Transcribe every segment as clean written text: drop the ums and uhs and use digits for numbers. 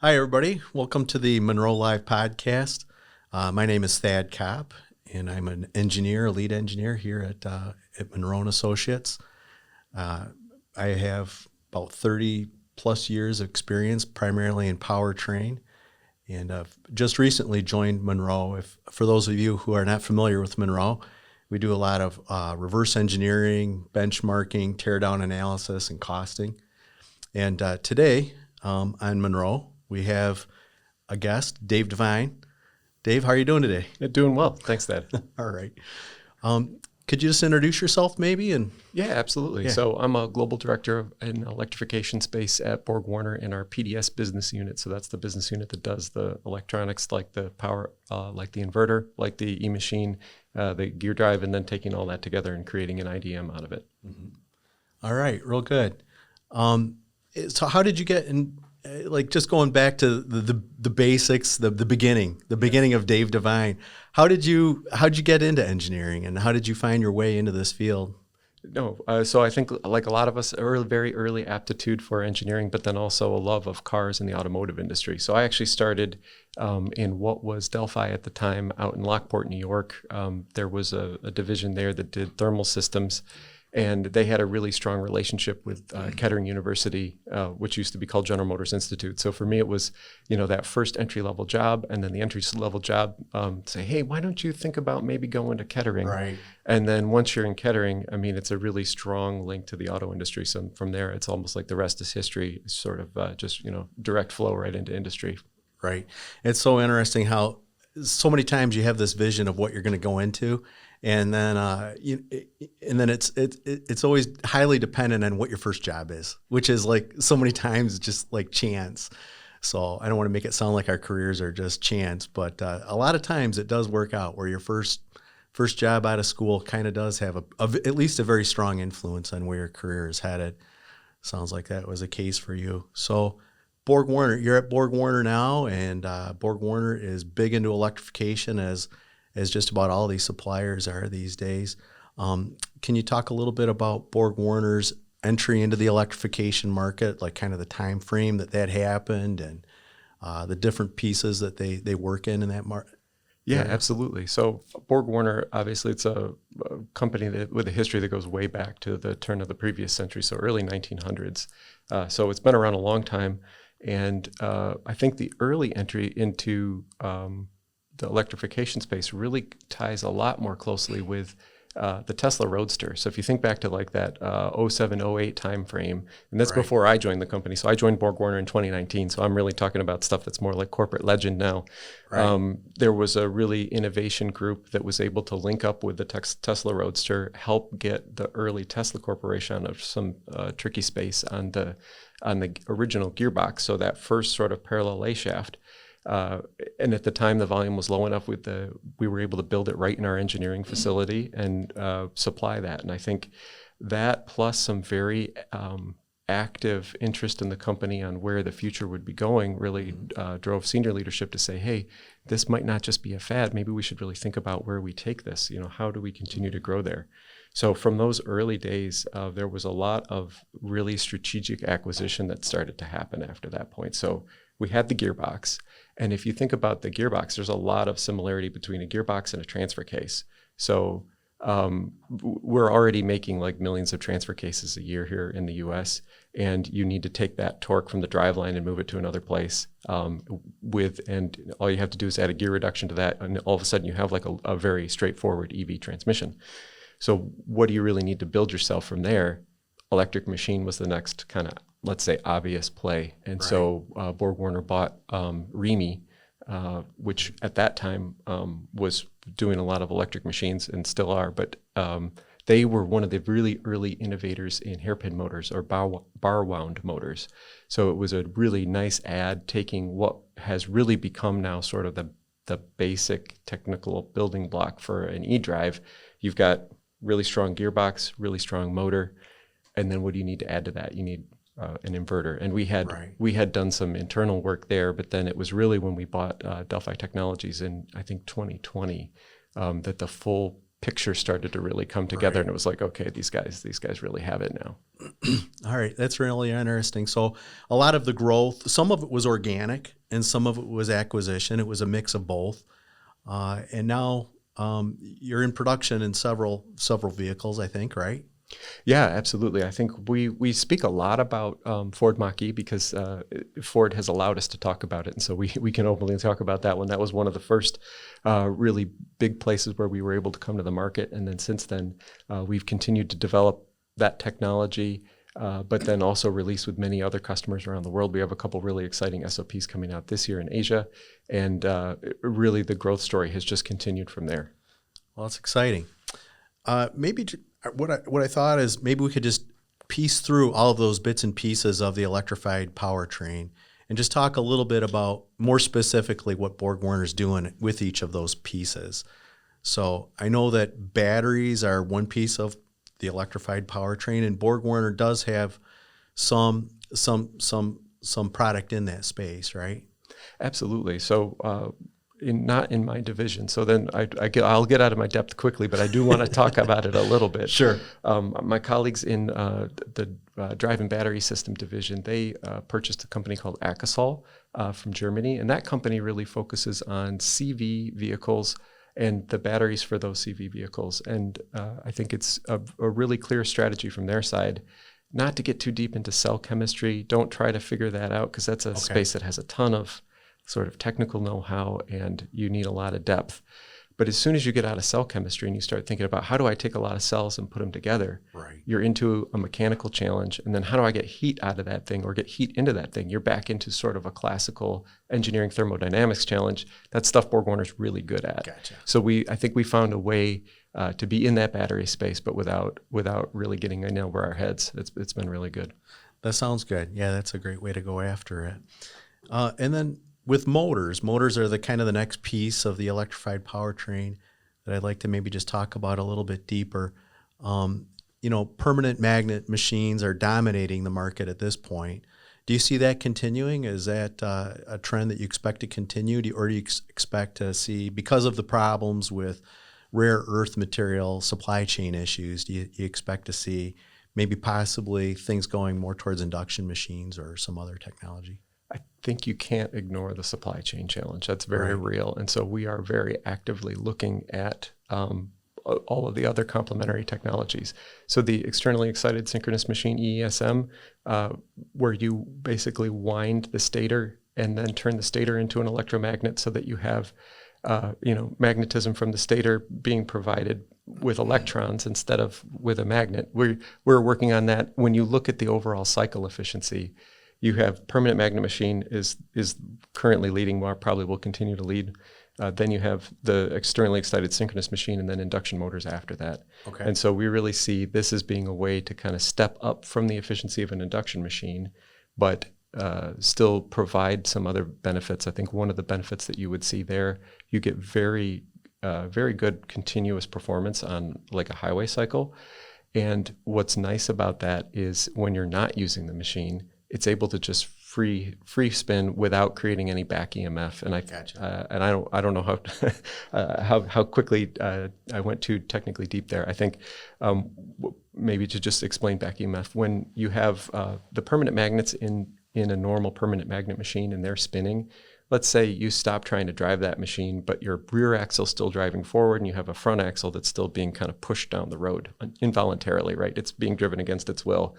Hi, everybody. Welcome to the Munro Live podcast. My name is Thad Kopp, and I'm an engineer, a lead engineer here at Munro Associates. I have about 30 plus years of experience, primarily in powertrain, and I've just recently joined Munro. For those of you who are not familiar with Munro, we do a lot of reverse engineering, benchmarking, teardown analysis, and costing. And today on Munro, we have a guest, Dave Devine. Dave, how are you doing today? Doing well. Thanks, Thad. All right. Could you just introduce yourself maybe? Yeah, absolutely. Yeah. So I'm a global director in electrification space at BorgWarner in our PDS business unit. So that's the business unit that does the electronics like the power, like the inverter, like the e-machine, the gear drive, and then taking all that together and creating an IDM out of it. Mm-hmm. All right, real good. So how did you get in, like just going back to the basics, the beginning of Dave Devine, how'd you get into engineering and how did you find your way into this field? No, so I think like a lot of us, very early aptitude for engineering, but then also a love of cars in the automotive industry. So I actually started in what was Delphi at the time out in Lockport, New York. There was a division there that did thermal systems. And they had a really strong relationship with Kettering University, which used to be called General Motors Institute. So for me, it was, that first entry-level job and then the entry-level job say, hey, why don't you think about maybe going to Kettering? Right. And then once you're in Kettering, I mean, it's a really strong link to the auto industry. So from there, it's almost like the rest is history, sort of just, direct flow right into industry. Right. It's so interesting how so many times you have this vision of what you're going to go into. And then, it's always highly dependent on what your first job is, which is like so many times just like chance. So I don't want to make it sound like our careers are just chance, but a lot of times it does work out where your first job out of school kind of does have at least a very strong influence on where your career is headed. Sounds like that was a case for you. So BorgWarner, you're at BorgWarner now, and BorgWarner is big into electrification as just about all these suppliers are these days. Can you talk a little bit about BorgWarner's entry into the electrification market, like kind of the time frame that happened and the different pieces that they work in that market? Yeah, absolutely. So BorgWarner, obviously, it's a company with a history that goes way back to the turn of the previous century, so early 1900s. So it's been around a long time. And I think the early entry into the electrification space really ties a lot more closely with the Tesla Roadster. So if you think back to like that 07, 08 time frame, and that's Right. before I joined the company. So I joined BorgWarner in 2019. So I'm really talking about stuff that's more like corporate legend now. Right. There was a really innovation group that was able to link up with the Tesla Roadster, help get the early Tesla Corporation out of some tricky space on the original gearbox. So that first sort of parallel A shaft. And at the time, the volume was low enough we were able to build it right in our engineering facility and supply that. And I think that plus some very active interest in the company on where the future would be going really drove senior leadership to say, hey, this might not just be a fad. Maybe we should really think about where we take this. How do we continue to grow there? So from those early days, there was a lot of really strategic acquisition that started to happen after that point. So we had the gearbox. And if you think about the gearbox, there's a lot of similarity between a gearbox and a transfer case. So we're already making like millions of transfer cases a year here in the US, and you need to take that torque from the driveline and move it to another place and all you have to do is add a gear reduction to that, and all of a sudden you have like a very straightforward EV transmission. So what do you really need to build yourself from there? Electric machine was the next kind of, let's say, obvious play. And right. So BorgWarner bought Remy, which at that time was doing a lot of electric machines and still are, but they were one of the really early innovators in hairpin motors or bar wound motors. So it was a really nice add, taking what has really become now sort of the basic technical building block for an e-drive. You've got really strong gearbox, really strong motor, and then what do you need to add to that? You need an inverter. And we had done some internal work there, but then it was really when we bought Delphi Technologies in, I think, 2020, that the full picture started to really come together, and it was like, okay, these guys really have it now. All right, that's really interesting. So a lot of the growth, some of it was organic and some of it was acquisition. It was a mix of both. And now you're in production in several vehicles, I think, right? Yeah, absolutely. I think we speak a lot about Ford Mach-E because Ford has allowed us to talk about it. And so we can openly talk about that one. That was one of the first really big places where we were able to come to the market. And then since then, we've continued to develop that technology, but then also release with many other customers around the world. We have a couple really exciting SOPs coming out this year in Asia. And really the growth story has just continued from there. Well, it's exciting. Maybe what I thought is maybe we could just piece through all of those bits and pieces of the electrified powertrain and just talk a little bit about more specifically what BorgWarner's doing with each of those pieces. So I know that batteries are one piece of the electrified powertrain, and BorgWarner does have some product in that space, right? Absolutely. So not in my division. So then I'll get out of my depth quickly, but I do want to talk about it a little bit. Sure. My colleagues in the drive and battery system division, they purchased a company called Akasol from Germany, and that company really focuses on CV vehicles and the batteries for those CV vehicles. And I think it's a really clear strategy from their side not to get too deep into cell chemistry. Don't try to figure that out because that's a space that has a ton of sort of technical know-how and you need a lot of depth. But as soon as you get out of cell chemistry and you start thinking about how do I take a lot of cells and put them together, right, you're into a mechanical challenge. And then how do I get heat out of that thing or get heat into that thing? You're back into sort of a classical engineering thermodynamics challenge. That's stuff BorgWarner's really good at. Gotcha. So I think we found a way to be in that battery space, but without really getting in over our heads. It's been really good. That sounds good. Yeah, that's a great way to go after it. And then with motors are the kind of the next piece of the electrified powertrain that I'd like to maybe just talk about a little bit deeper. Permanent magnet machines are dominating the market at this point. Do you see that continuing? Is that a trend that you expect to continue, or do you expect to see, because of the problems with rare earth material supply chain issues, do you expect to see maybe possibly things going more towards induction machines or some other technology? I think you can't ignore the supply chain challenge. That's very real. And so we are very actively looking at all of the other complementary technologies. So the externally excited synchronous machine, EESM, where you basically wind the stator and then turn the stator into an electromagnet so that you have magnetism from the stator being provided with electrons instead of with a magnet. We're working on that. When you look at the overall cycle efficiency, you have permanent magnet machine is currently leading, probably will continue to lead. Then you have the externally excited synchronous machine and then induction motors after that. Okay. And so we really see this as being a way to kind of step up from the efficiency of an induction machine, but still provide some other benefits. I think one of the benefits that you would see there, you get very good continuous performance on like a highway cycle. And what's nice about that is when you're not using the machine, it's able to just free spin without creating any back EMF. And Gotcha. And I don't know how quickly I went too technically deep there. I think maybe to just explain back EMF, when you have the permanent magnets in a normal permanent magnet machine and they're spinning, let's say you stop trying to drive that machine, but your rear axle's still driving forward and you have a front axle that's still being kind of pushed down the road involuntarily, right? It's being driven against its will.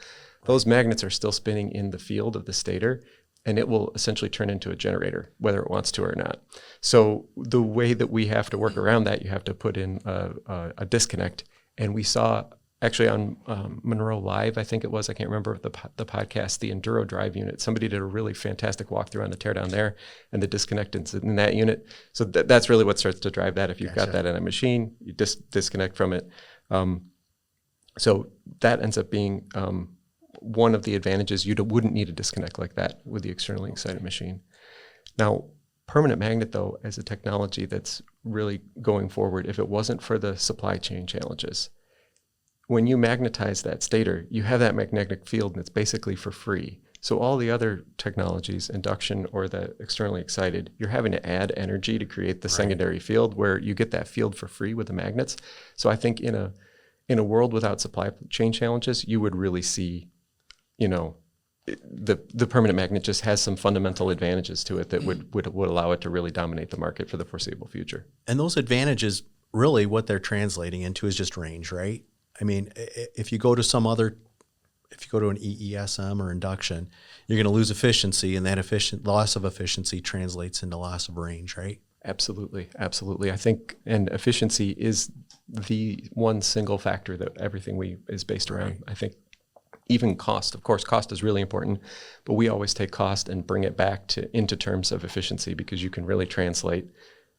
Those magnets are still spinning in the field of the stator, and it will essentially turn into a generator, whether it wants to or not. So the way that we have to work around that, you have to put in a disconnect. And we saw actually on Munro Live, I think it was, I can't remember the podcast, the Enduro drive unit. Somebody did a really fantastic walkthrough on the teardown there and the disconnect in that unit. So that's really what starts to drive that. If you've got that in a machine, you disconnect from it. So that ends up being one of the advantages. You wouldn't need a disconnect like that with the externally excited machine. Now, permanent magnet, though, as a technology that's really going forward, if it wasn't for the supply chain challenges, when you magnetize that stator, you have that magnetic field and it's basically for free. So all the other technologies, induction or the externally excited, you're having to add energy to create the secondary field where you get that field for free with the magnets. So I think in a world without supply chain challenges, you would really see, the permanent magnet just has some fundamental advantages to it that would allow it to really dominate the market for the foreseeable future. And those advantages, really what they're translating into is just range, right? I mean, if you go to an EESM or induction, you're going to lose efficiency, and that loss of efficiency translates into loss of range, right? Absolutely. I think, and efficiency is the one single factor that everything is based around. Right. I think even cost, of course, cost is really important, but we always take cost and bring it back into terms of efficiency, because you can really translate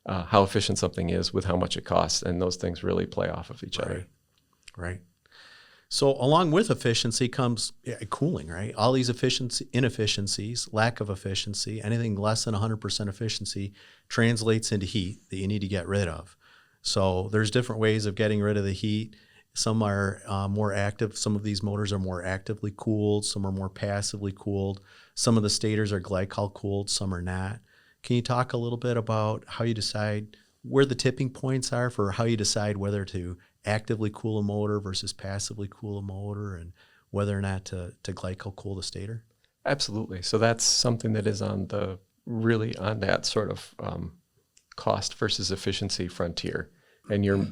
how efficient something is with how much it costs, and those things really play off of each other. Right. So along with efficiency comes cooling, right? All these inefficiencies, lack of efficiency, anything less than 100% efficiency translates into heat that you need to get rid of. So there's different ways of getting rid of the heat. Some are more active. Some of these motors are more actively cooled. Some are more passively cooled. Some of the stators are glycol cooled. Some are not. Can you talk a little bit about how you decide where the tipping points are for how you decide whether to actively cool a motor versus passively cool a motor, and whether or not to glycol cool the stator? Absolutely. So that's something that is on that sort of cost versus efficiency frontier. And you're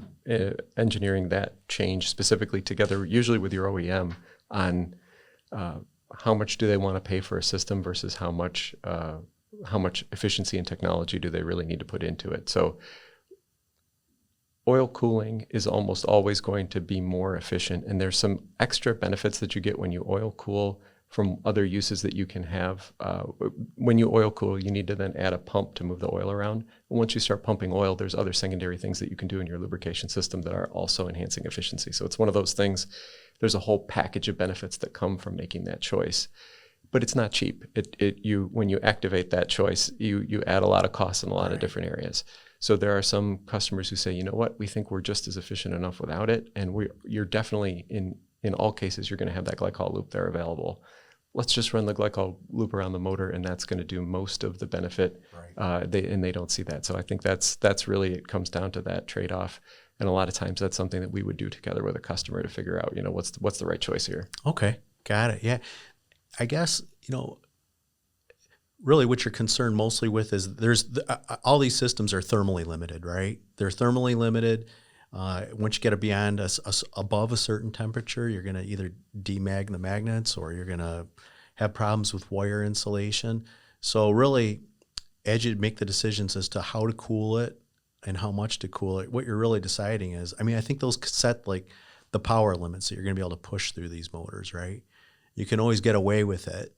engineering that change specifically together, usually with your OEM, on how much do they want to pay for a system versus how much efficiency and technology do they really need to put into it. So oil cooling is almost always going to be more efficient, and there's some extra benefits that you get when you oil cool from other uses that you can have. When you oil cool, you need to then add a pump to move the oil around. And once you start pumping oil, there's other secondary things that you can do in your lubrication system that are also enhancing efficiency. So it's one of those things, there's a whole package of benefits that come from making that choice. But it's not cheap. When you activate that choice, you add a lot of costs in a lot of different areas. So there are some customers who say, you know what, we think we're just as efficient enough without it, and you're definitely, in all cases, you're going to have that glycol loop there available. Let's just run the glycol loop around the motor, and that's going to do most of the benefit. Right. They don't see that. So I think that's really, it comes down to that trade-off. And a lot of times that's something that we would do together with a customer to figure out, what's the right choice here. Okay, got it. Yeah, I guess, really what you're concerned mostly with is all these systems are thermally limited, right? They're thermally limited. Once you get beyond above a certain temperature, you're going to either demag the magnets, or you're going to have problems with wire insulation. So really, as you make the decisions as to how to cool it and how much to cool it, what you're really deciding is, I think those set like the power limits that you're going to be able to push through these motors, right? You can always get away with it.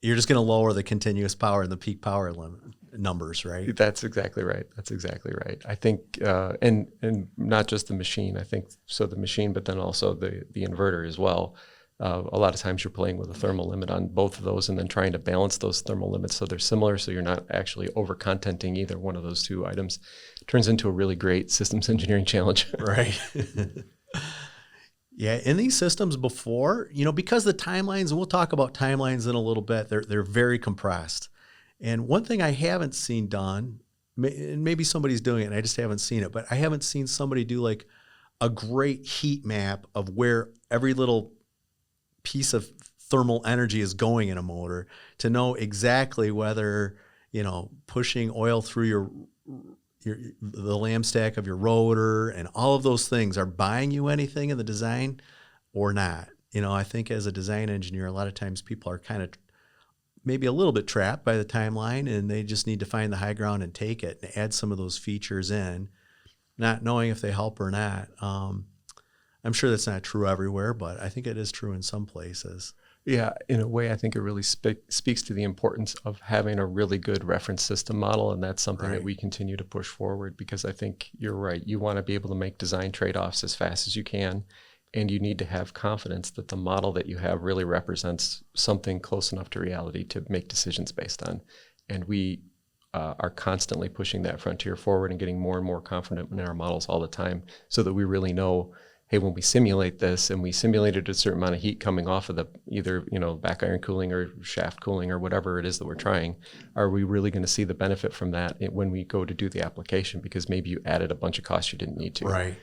You're just going to lower the continuous power and the peak power numbers, right? That's exactly right. I think, and not just the machine. I think so the machine, but then also the inverter as well. A lot of times you're playing with a thermal limit on both of those, and then trying to balance those thermal limits so they're similar, so you're not actually over-contenting either one of those two items. It turns into a really great systems engineering challenge. Right. Yeah, in these systems before, because the timelines, and we'll talk about timelines in a little bit, they're very compressed. And one thing I haven't seen done, and maybe somebody's doing it and I just haven't seen it, but I haven't seen somebody do like a great heat map of where every little piece of thermal energy is going in a motor to know exactly whether, pushing oil through the lam stack of your rotor and all of those things are buying you anything in the design or not. I think as a design engineer, a lot of times people are kind of maybe a little bit trapped by the timeline, and they just need to find the high ground and take it and add some of those features in, not knowing if they help or not. I'm sure that's not true everywhere, but I think it is true in some places. Yeah, in a way, I think it really speaks to the importance of having a really good reference system model, and that's something that we continue to push forward, because I think you're right. You want to be able to make design trade-offs as fast as you can, and you need to have confidence that the model that you have really represents something close enough to reality to make decisions based on. And we are constantly pushing that frontier forward and getting more and more confident in our models all the time, so that we really know hey, when we simulate this and we simulated a certain amount of heat coming off of the either, back iron cooling or shaft cooling or whatever it is that we're trying, are we really going to see the benefit from that when we go to do the application? Because maybe you added a bunch of costs you didn't need to. Right.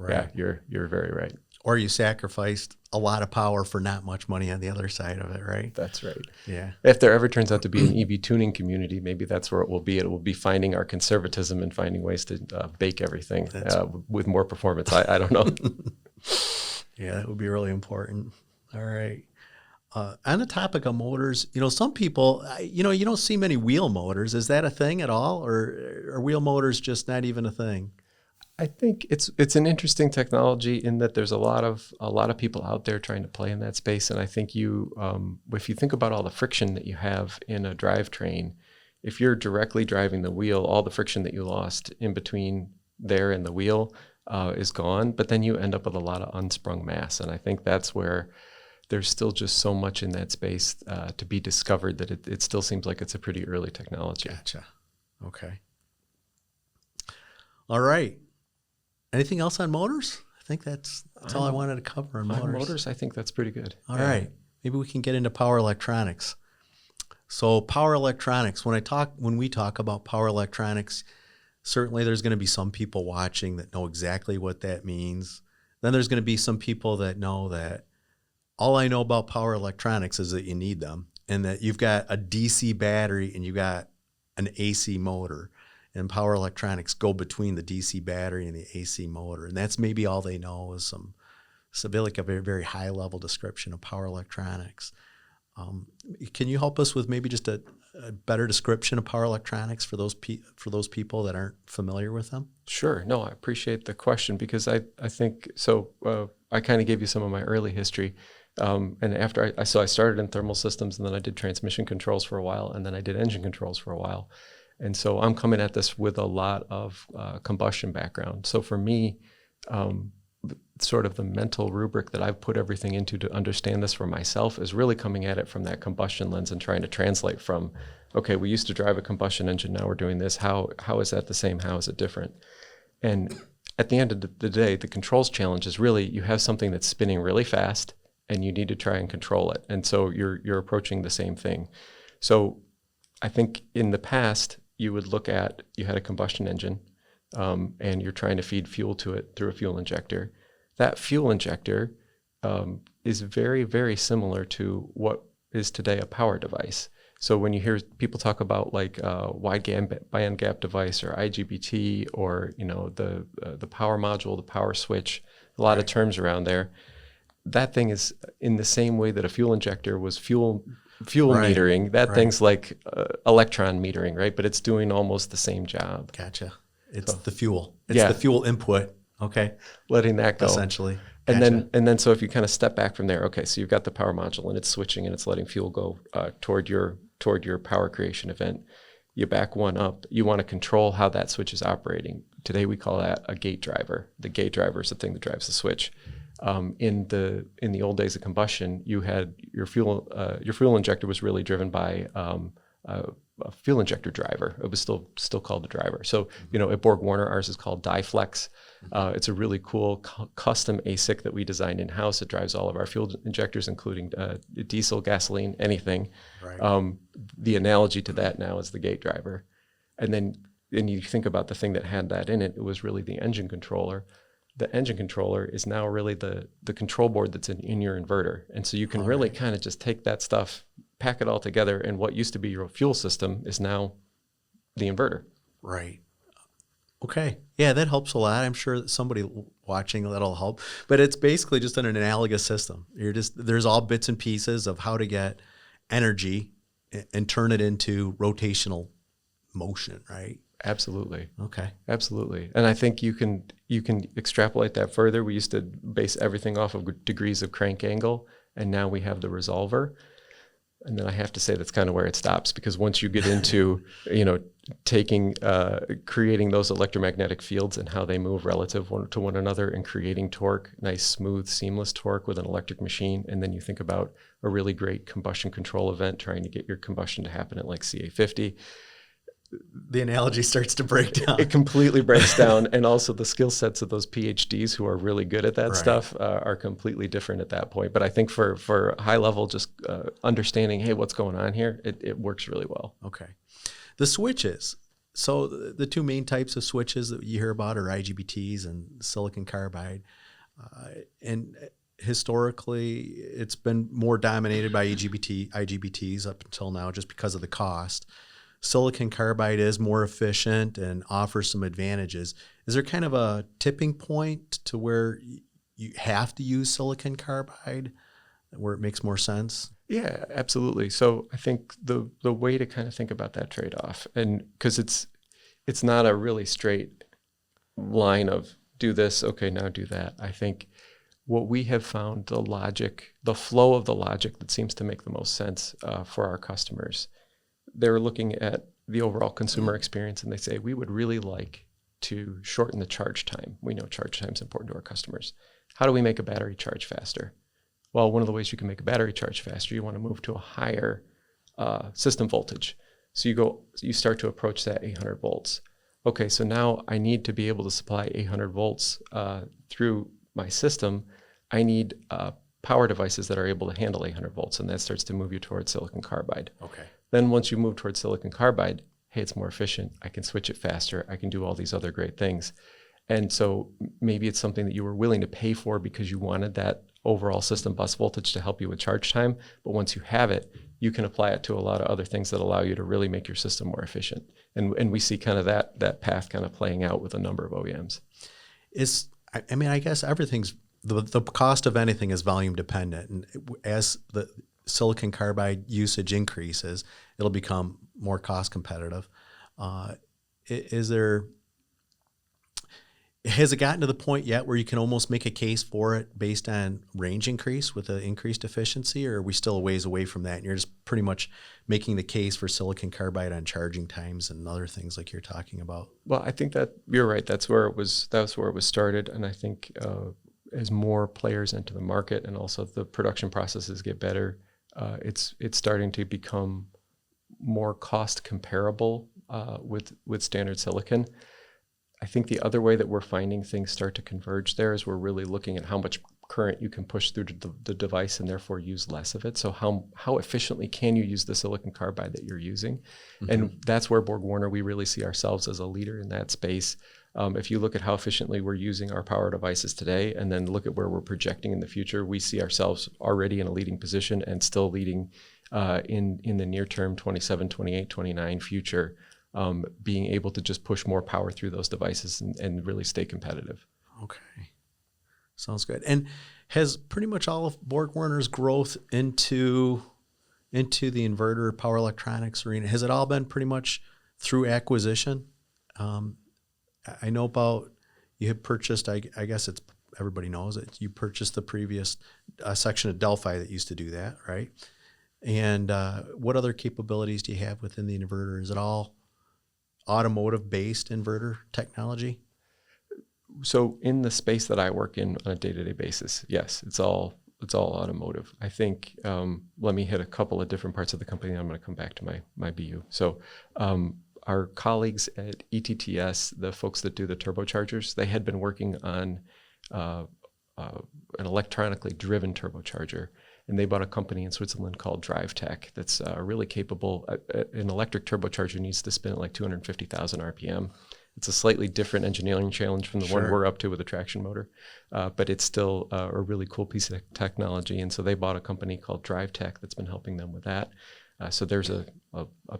Yeah, you're very right. Or you sacrificed a lot of power for not much money on the other side of it, right? That's right. Yeah. If there ever turns out to be an EV tuning community, maybe that's where it will be. It will be finding our conservatism and finding ways to bake everything with more performance. I don't know. Yeah, that would be really important. All right. On the topic of motors, some people, you don't see many wheel motors. Is that a thing at all? Or are wheel motors just not even a thing? I think it's an interesting technology in that there's a lot of people out there trying to play in that space, and I think if you think about all the friction that you have in a drivetrain, if you're directly driving the wheel, all the friction that you lost in between there and the wheel is gone, but then you end up with a lot of unsprung mass, and I think that's where there's still just so much in that space to be discovered that it still seems like it's a pretty early technology. Gotcha. Okay. All right. Anything else on motors? I think that's all I wanted to cover on motors. On motors, I think that's pretty good. All right. Maybe we can get into power electronics. So power electronics, when we talk about power electronics, certainly there's going to be some people watching that know exactly what that means. Then there's going to be some people that know that all I know about power electronics is that you need them and that you've got a DC battery and you've got an AC motor. And power electronics go between the DC battery and the AC motor. And that's maybe all they know is like a very, very high level description of power electronics. Can you help us with maybe just a better description of power electronics for those people that aren't familiar with them? Sure. No, I appreciate the question because I think so. I kind of gave you some of my early history. And after I started in thermal systems, and then I did transmission controls for a while, and then I did engine controls for a while. And so I'm coming at this with a lot of combustion background. So for me, sort of the mental rubric that I've put everything into to understand this for myself is really coming at it from that combustion lens and trying to translate from, okay, we used to drive a combustion engine, now we're doing this. How is that the same? How is it different? And at the end of the day, the controls challenge is really you have something that's spinning really fast and you need to try and control it. And so you're approaching the same thing. So I think in the past, you would look at, you had a combustion engine and you're trying to feed fuel to it through a fuel injector. That fuel injector is very, very similar to what is today a power device. So when you hear people talk about like wide band gap device or IGBT or the power module, the power switch, a lot of terms around there, that thing is in the same way that a fuel injector was fuel metering. That thing's like electron metering, right? But it's doing almost the same job. Gotcha. It's the fuel. It's the fuel input. Okay. Letting that go. Essentially. And then so if you kind of step back from there, okay, so you've got the power module and it's switching and it's letting fuel go toward your power creation event. You back one up. You want to control how that switch is operating. Today we call that a gate driver. The gate driver is the thing that drives the switch. In the old days of combustion, you had your fuel injector was really driven by a fuel injector driver. It was still called the driver. So at BorgWarner, ours is called DieFlex. It's a really cool custom ASIC that we designed in house. It drives all of our fuel injectors, including diesel, gasoline, anything. Right. The analogy to that now is the gate driver, and then you think about the thing that had that in it. It was really the engine controller. The engine controller is now really the control board that's in your inverter. And so you can really kind of just take that stuff, pack it all together, and what used to be your fuel system is now the inverter. Right. Okay. Yeah, that helps a lot. I'm sure that somebody watching that'll help. But it's basically just an analogous system. There's all bits and pieces of how to get energy and turn it into rotational motion, right? Absolutely. Okay. Absolutely. And I think you can extrapolate that further. We used to base everything off of degrees of crank angle, and now we have the resolver. And then I have to say that's kind of where it stops, because once you get into, creating those electromagnetic fields and how they move relative to one another and creating torque, nice, smooth, seamless torque with an electric machine. And then you think about a really great combustion control event, trying to get your combustion to happen at like CA50. the analogy starts to break down. It completely breaks down. And also the skill sets of those PhDs who are really good at that Right. stuff are completely different at that point. But I think for high level, just understanding, hey, what's going on here, it works really well. Okay. The switches. So the two main types of switches that you hear about are IGBTs and silicon carbide. And historically, it's been more dominated by IGBTs up until now just because of the cost. Silicon carbide is more efficient and offers some advantages. Is there kind of a tipping point to where you have to use silicon carbide, where it makes more sense? Yeah, absolutely. So I think the way to kind of think about that trade-off, and because it's not a really straight line of do this, okay, now do that. I think what we have found, the flow of the logic that seems to make the most sense for our customers, they're looking at the overall consumer experience and they say, we would really like to shorten the charge time. We know charge time is important to our customers. How do we make a battery charge faster? Well, one of the ways you can make a battery charge faster, you want to move to a higher system voltage. So you start to approach that 800 volts. Okay, so now I need to be able to supply 800 volts through my system. I need power devices that are able to handle 800 volts, and that starts to move you towards silicon carbide. Okay. Then once you move towards silicon carbide, hey, it's more efficient. I can switch it faster. I can do all these other great things. And so maybe it's something that you were willing to pay for because you wanted that overall system bus voltage to help you with charge time. But once you have it, you can apply it to a lot of other things that allow you to really make your system more efficient. And we see kind of that path kind of playing out with a number of OEMs. I guess everything's, the cost of anything is volume dependent. And as the silicon carbide usage increases, it'll become more cost competitive. Has it gotten to the point yet where you can almost make a case for it based on range increase with the increased efficiency, or are we still a ways away from that and you're just pretty much making the case for silicon carbide on charging times and other things like you're talking about? Well, I think that you're right. That's where it was started. And I think as more players enter the market and also the production processes get better, it's starting to become more cost comparable with standard silicon. I think the other way that we're finding things start to converge there is we're really looking at how much current you can push through the device and therefore use less of it. So how efficiently can you use the silicon carbide that you're using? Mm-hmm. And that's where BorgWarner, we really see ourselves as a leader in that space. If you look at how efficiently we're using our power devices today and then look at where we're projecting in the future, we see ourselves already in a leading position and still leading in the near term 27, 28, 29 future. Being able to just push more power through those devices and really stay competitive. Okay. Sounds good. And has pretty much all of BorgWarner's growth into the inverter power electronics arena, has it all been pretty much through acquisition? I know about, you had purchased, I guess it's, everybody knows it, you purchased the previous section of Delphi that used to do that, right? And what other capabilities do you have within the inverter? Is it all automotive-based inverter technology? So in the space that I work in on a day-to-day basis, yes, it's all automotive. I think, let me hit a couple of different parts of the company, and I'm going to come back to my BU. So our colleagues at ETTS, the folks that do the turbochargers, they had been working on an electronically driven turbocharger. And they bought a company in Switzerland called DriveTech that's really capable. An electric turbocharger needs to spin at like 250,000 RPM. It's a slightly different engineering challenge from the one we're up to with a traction motor, but it's still a really cool piece of technology. And so they bought a company called DriveTech that's been helping them with that. So there's a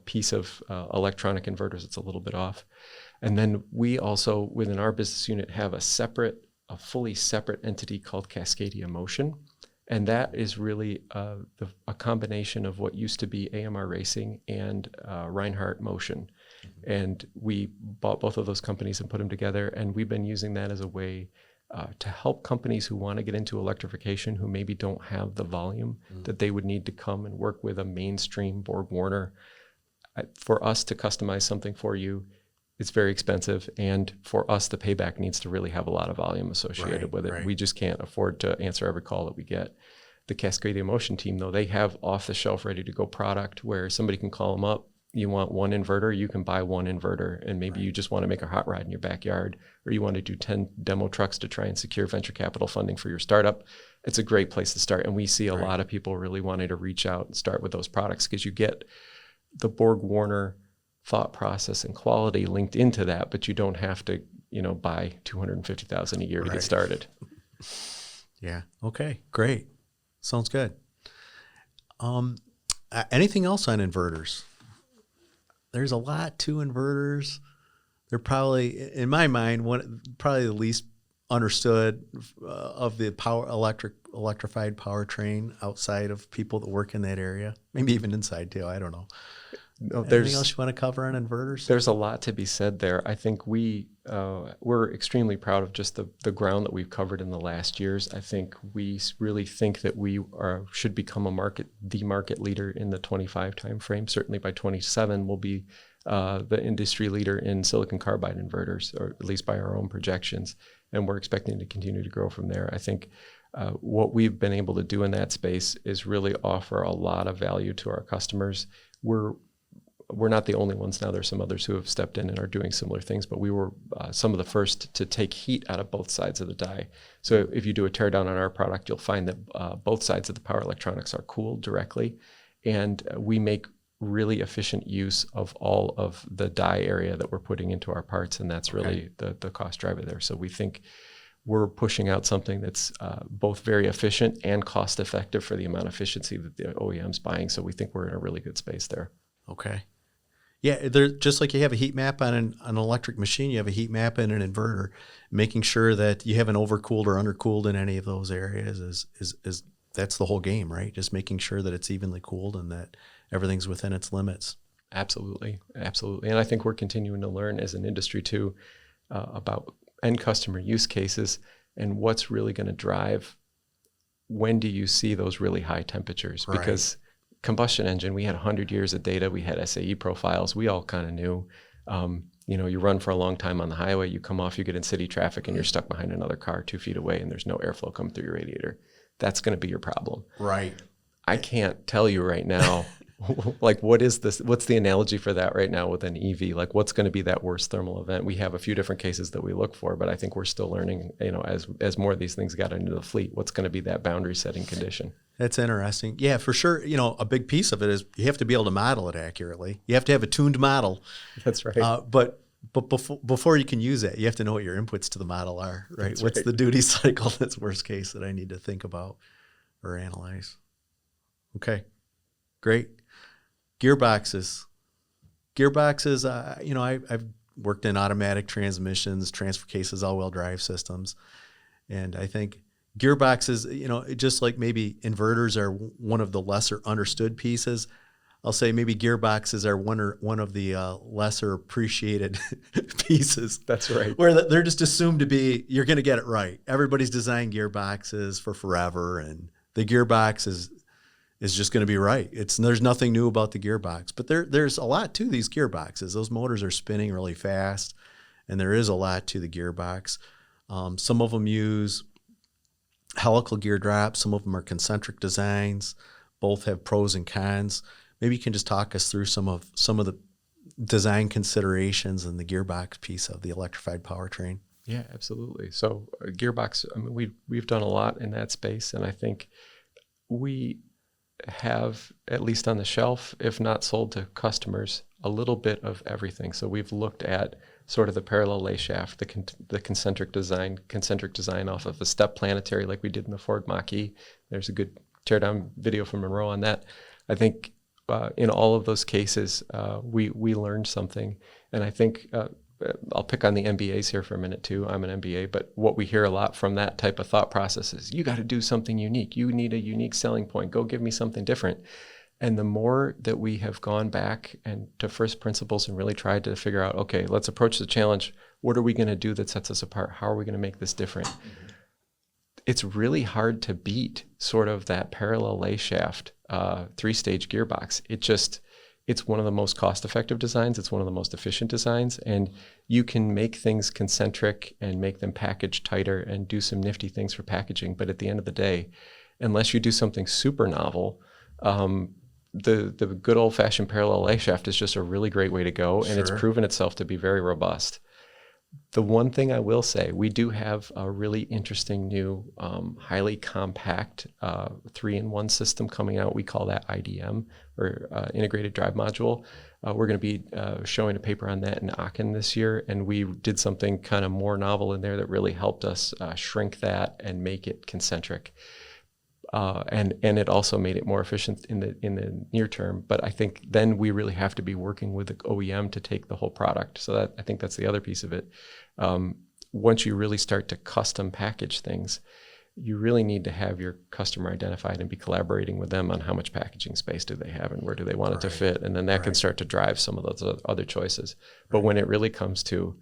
piece of electronic inverters that's a little bit off. And then we also, within our business unit, have a fully separate entity called Cascadia Motion. And that is really a combination of what used to be AMR Racing and Reinhardt Motion. Mm-hmm. And we bought both of those companies and put them together. And we've been using that as a way to help companies who want to get into electrification, who maybe don't have the volume that they would need to come and work with a mainstream BorgWarner. For us to customize something for you, it's very expensive, and for us, the payback needs to really have a lot of volume associated with it. Right. We just can't afford to answer every call that we get. The Cascadia Motion team, though, they have off-the-shelf, ready-to-go product where somebody can call them up, you want one inverter, you can buy one inverter, and maybe you just want to make a hot rod in your backyard, or you want to do 10 demo trucks to try and secure venture capital funding for your startup. It's a great place to start. And we see a lot of people really wanting to reach out and start with those products because you get the BorgWarner thought process and quality linked into that, but you don't have to, buy $250,000 a year to get started. Yeah. Okay. Great. Sounds good. Anything else on inverters? There's a lot to inverters. They're probably, in my mind, probably the least understood of the electrified powertrain outside of people that work in that area. Maybe even inside too. I don't know. Anything else you want to cover on inverters? There's a lot to be said there. I think we're extremely proud of just the ground that we've covered in the last years. I think we really think that we should become the market leader in the 25 timeframe. Certainly by 27, we'll be the industry leader in silicon carbide inverters, or at least by our own projections. And we're expecting to continue to grow from there. I think what we've been able to do in that space is really offer a lot of value to our customers. We're not the only ones now. There's some others who have stepped in and are doing similar things, but we were some of the first to take heat out of both sides of the die. So if you do a teardown on our product, you'll find that both sides of the power electronics are cooled directly, and we make really efficient use of all of the die area that we're putting into our parts, and that's really the cost driver there. So we think we're pushing out something that's both very efficient and cost effective for the amount of efficiency that the OEM's buying. So we think we're in a really good space there. Okay. Yeah, just like you have a heat map on an electric machine, you have a heat map in an inverter. Making sure that you haven't overcooled or undercooled in any of those areas is that's the whole game, right? Just making sure that it's evenly cooled and that everything's within its limits. Absolutely. And I think we're continuing to learn as an industry too about end customer use cases and what's really going to drive. When do you see those really high temperatures? Because combustion engine, we had 100 years of data. We had SAE profiles. We all kind of knew, you run for a long time on the highway, you come off, you get in city traffic and you're stuck behind another car 2 feet away and there's no airflow coming through your radiator. That's going to be your problem. Right. I can't tell you right now, like, what's the analogy for that right now with an EV? Like, what's going to be that worst thermal event? We have a few different cases that we look for, but I think we're still learning, as more of these things got into the fleet, what's going to be that boundary setting condition. That's interesting. Yeah, for sure. A big piece of it is you have to be able to model it accurately. You have to have a tuned model. That's right. But before you can use it, you have to know what your inputs to the model are, right? That's What's right. the duty cycle that's worst case that I need to think about or analyze? Okay, great. Gearboxes. I've worked in automatic transmissions, transfer cases, all-wheel drive systems, and I think gearboxes, just like maybe inverters are one of the lesser understood pieces, I'll say maybe gearboxes are one of the lesser appreciated pieces. That's right. Where they're just assumed to be, you're going to get it right. Everybody's designed gearboxes for forever, and the gearbox is just going to be right. There's nothing new about the gearbox, but there's a lot to these gearboxes. Those motors are spinning really fast, and there is a lot to the gearbox. Some of them use helical gear drops. Some of them are concentric designs. Both have pros and cons. Maybe you can just talk us through some of the design considerations and the gearbox piece of the electrified powertrain. Yeah, absolutely. So gearbox, we've done a lot in that space, and I think we have, at least on the shelf, if not sold to customers, a little bit of everything. So we've looked at sort of the parallel lay shaft, the concentric design off of a step planetary like we did in the Ford Mach-E. There's a good teardown video from Munro on that. I think in all of those cases, we learned something. And I think I'll pick on the MBAs here for a minute too. I'm an MBA, but what we hear a lot from that type of thought process is, you got to do something unique. You need a unique selling point. Go give me something different. And the more that we have gone back and to first principles and really tried to figure out, okay, let's approach the challenge. What are we going to do that sets us apart? How are we going to make this different? Mm-hmm. It's really hard to beat sort of that parallel lay shaft 3-stage gearbox. It's one of the most cost-effective designs. It's one of the most efficient designs. And you can make things concentric and make them package tighter and do some nifty things for packaging. But at the end of the day, unless you do something super novel, the good old fashioned parallel lay shaft is just a really great way to go, and it's proven itself to be very robust. The one thing I will say, we do have a really interesting new, highly compact 3-in-1 system coming out. We call that IDM, or Integrated Drive Module. We're going to be showing a paper on that in Aachen this year, and we did something kind of more novel in there that really helped us shrink that and make it concentric. And it also made it more efficient in the near term. But I think then we really have to be working with the OEM to take the whole product. So that, I think that's the other piece of it. Once you really start to custom package things, you really need to have your customer identified and be collaborating with them on how much packaging space do they have and where do they want it to fit. And then that can start to drive some of those other choices. But when it really comes to,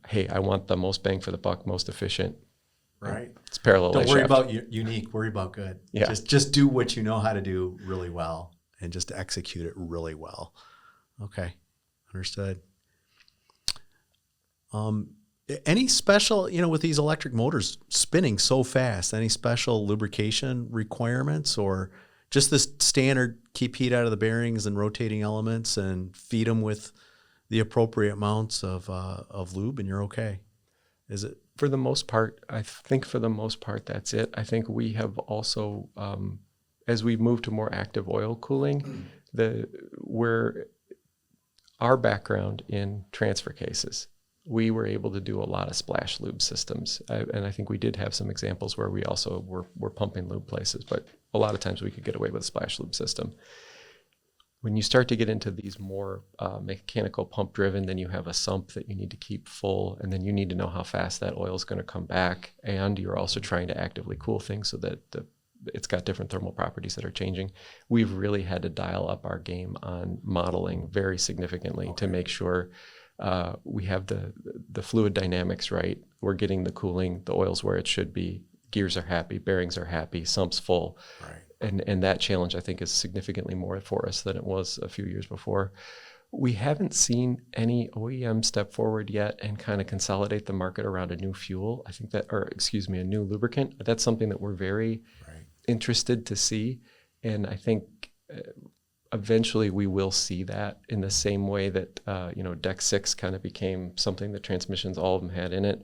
hey, I want the most bang for the buck, most efficient. Right. It's parallel. Don't worry about unique, worry about good. Yeah. Just do what you know how to do really well and just execute it really well. Okay. Understood. Any special, with these electric motors spinning so fast, any special lubrication requirements, or just this standard keep heat out of the bearings and rotating elements and feed them with the appropriate amounts of lube and you're okay? Is it? For the most part, I think that's it. I think we have also, as we move to more active oil cooling, our background in transfer cases, we were able to do a lot of splash lube systems. And I think we did have some examples where we also were pumping lube places, but a lot of times we could get away with a splash lube system. When you start to get into these more mechanical pump driven, then you have a sump that you need to keep full, and then you need to know how fast that oil is going to come back. And you're also trying to actively cool things so that it's got different thermal properties that are changing. We've really had to dial up our game on modeling very significantly to make sure we have the fluid dynamics right. We're getting the cooling, the oil's where it should be, gears are happy, bearings are happy, sump's full. Right. And that challenge, I think, is significantly more for us than it was a few years before. We haven't seen any OEM step forward yet and kind of consolidate the market around a new fuel. I think a new lubricant. That's something that we're very interested to see. And I think eventually we will see that in the same way that, Deck 6 kind of became something that transmissions, all of them had in it.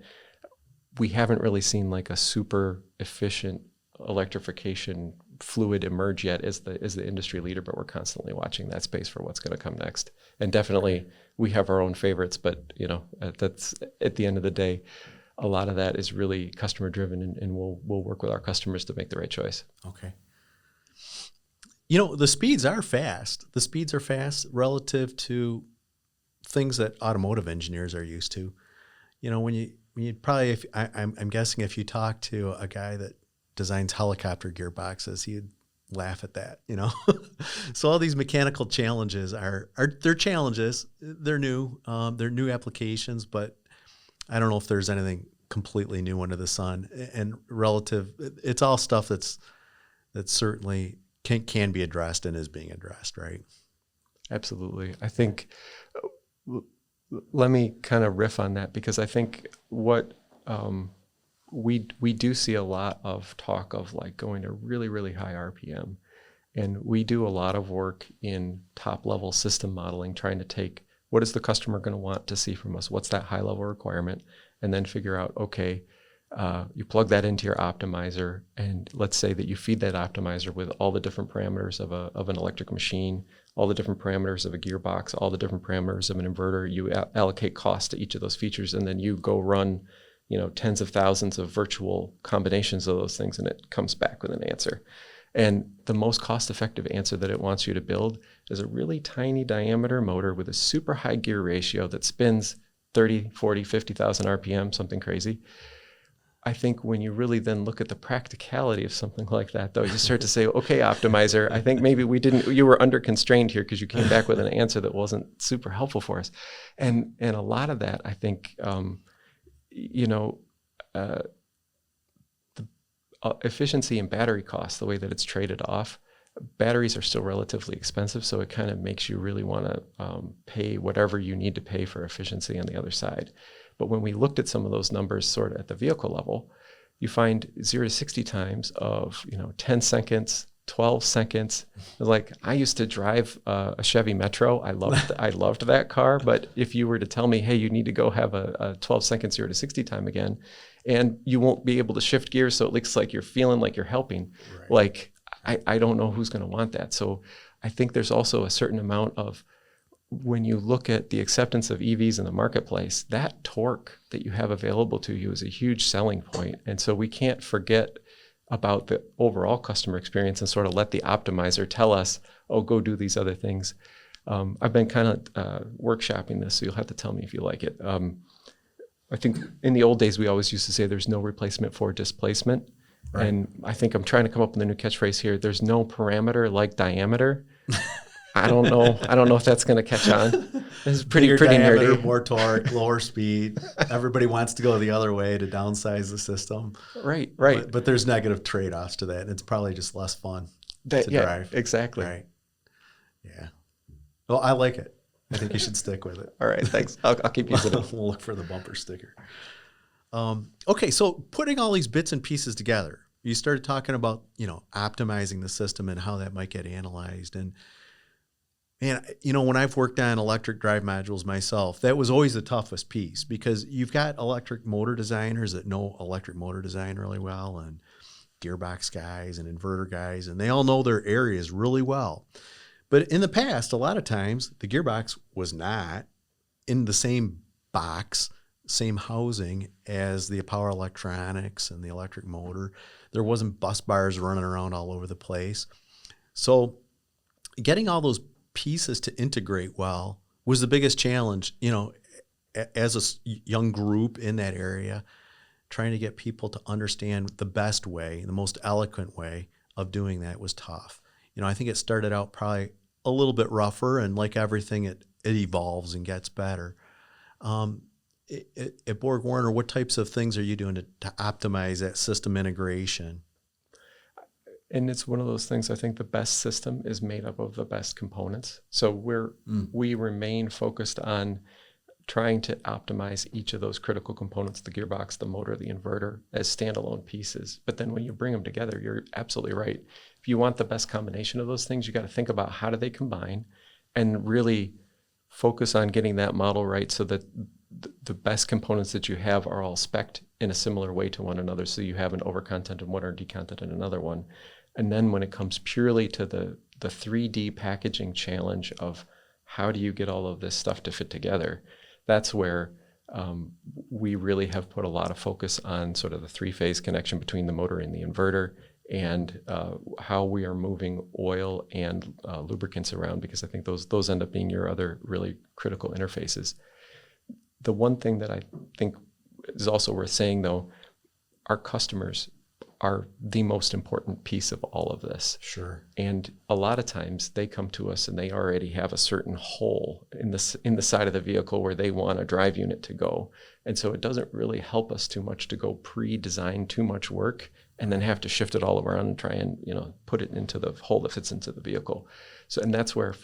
We haven't really seen like a super efficient electrification fluid emerge yet as the industry leader, but we're constantly watching that space for what's going to come next. And definitely we have our own favorites, but that's at the end of the day, a lot of that is really customer driven, and we'll work with our customers to make the right choice. Okay. The speeds are fast. The speeds are fast relative to things that automotive engineers are used to. When you probably, I'm guessing if you talk to a guy that designs helicopter gearboxes, he'd laugh at that, So all these mechanical challenges they're challenges. They're new applications, but I don't know if there's anything completely new under the sun. And relative, it's all stuff that certainly can be addressed and is being addressed, right? Absolutely. I think, let me kind of riff on that, because I think what we do see a lot of talk of like going to really, really high RPM. And we do a lot of work in top level system modeling, trying to take what is the customer going to want to see from us? What's that high level requirement? And then figure out, okay, you plug that into your optimizer, and let's say that you feed that optimizer with all the different parameters of an electric machine, all the different parameters of a gearbox, all the different parameters of an inverter. You allocate cost to each of those features, and then you go run tens of thousands of virtual combinations of those things, and it comes back with an answer. And the most cost-effective answer that it wants you to build is a really tiny diameter motor with a super high gear ratio that spins 30, 40, 50,000 RPM, something crazy. I think when you really then look at the practicality of something like that, though, you start to say, okay, optimizer, I think maybe you were under constrained here because you came back with an answer that wasn't super helpful for us. And a lot of that, I think, the efficiency and battery costs, the way that it's traded off, batteries are still relatively expensive, so it kind of makes you really want to pay whatever you need to pay for efficiency on the other side. But when we looked at some of those numbers sort of at the vehicle level, you find 0 to 60 times of 10 seconds 12 seconds. Like, I used to drive a Chevy Metro. I loved that car. But if you were to tell me, hey, you need to go have a 12 second 0 to 60 time again, and you won't be able to shift gears, so it looks like you're feeling like you're helping. Right. Like, I don't know who's going to want that. So I think there's also a certain amount of, when you look at the acceptance of EVs in the marketplace, that torque that you have available to you is a huge selling point. And so we can't forget about the overall customer experience and sort of let the optimizer tell us, oh, go do these other things. I've been kind of workshopping this, so you'll have to tell me if you like it. I think in the old days, we always used to say there's no replacement for displacement. Right. And I think I'm trying to come up with a new catchphrase here. There's no parameter like diameter. I don't know if that's going to catch on. It's pretty diameter, nerdy. More torque, lower speed. Everybody wants to go the other way to downsize the system. Right. But there's negative trade-offs to that. And it's probably just less fun to drive. Exactly. Right. Yeah. Well, I like it. I think you should stick with it. All right. Thanks. I'll keep using it. We'll look for the bumper sticker. Okay. So putting all these bits and pieces together, you started talking about, optimizing the system and how that might get analyzed. And when I've worked on electric drive modules myself, that was always the toughest piece, because you've got electric motor designers that know electric motor design really well, and gearbox guys and inverter guys, and they all know their areas really well. But in the past, a lot of times the gearbox was not in the same box, same housing as the power electronics and the electric motor. There wasn't bus bars running around all over the place. So getting all those pieces to integrate well was the biggest challenge, as a young group in that area, trying to get people to understand the best way, the most eloquent way of doing that was tough. I think it started out probably a little bit rougher, and like everything, it evolves and gets better. At BorgWarner, what types of things are you doing to optimize that system integration? And it's one of those things, I think the best system is made up of the best components. So we remain focused on trying to optimize each of those critical components, the gearbox, the motor, the inverter, as standalone pieces. But then when you bring them together, you're absolutely right. If you want the best combination of those things, you got to think about how do they combine, and really focus on getting that model right, so that the best components that you have are all spec'd in a similar way to one another, so you have an over-content in one or decontent in another one. And then when it comes purely to the 3D packaging challenge of how do you get all of this stuff to fit together, that's where we really have put a lot of focus on sort of the three-phase connection between the motor and the inverter, and how we are moving oil and lubricants around, because I think those end up being your other really critical interfaces. The one thing that I think is also worth saying, though, our customers are the most important piece of all of this. Sure. And a lot of times they come to us and they already have a certain hole in the side of the vehicle where they want a drive unit to go. And so it doesn't really help us too much to go pre-design too much work and then have to shift it all around and try and put it into the hole that fits into the vehicle. So, and that's where,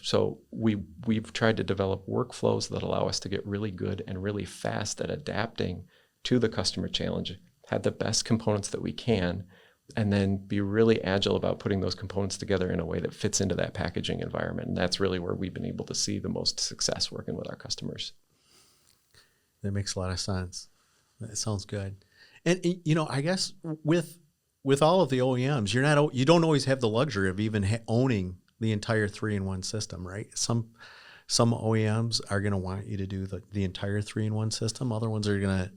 we've tried to develop workflows that allow us to get really good and really fast at adapting to the customer challenge, have the best components that we can, and then be really agile about putting those components together in a way that fits into that packaging environment. And that's really where we've been able to see the most success working with our customers. That makes a lot of sense. That sounds good. And I guess with all of the OEMs, you don't always have the luxury of even owning the entire 3-in-1 system, right? Some OEMs are going to want you to do the entire 3-in-1 system. Other ones are going to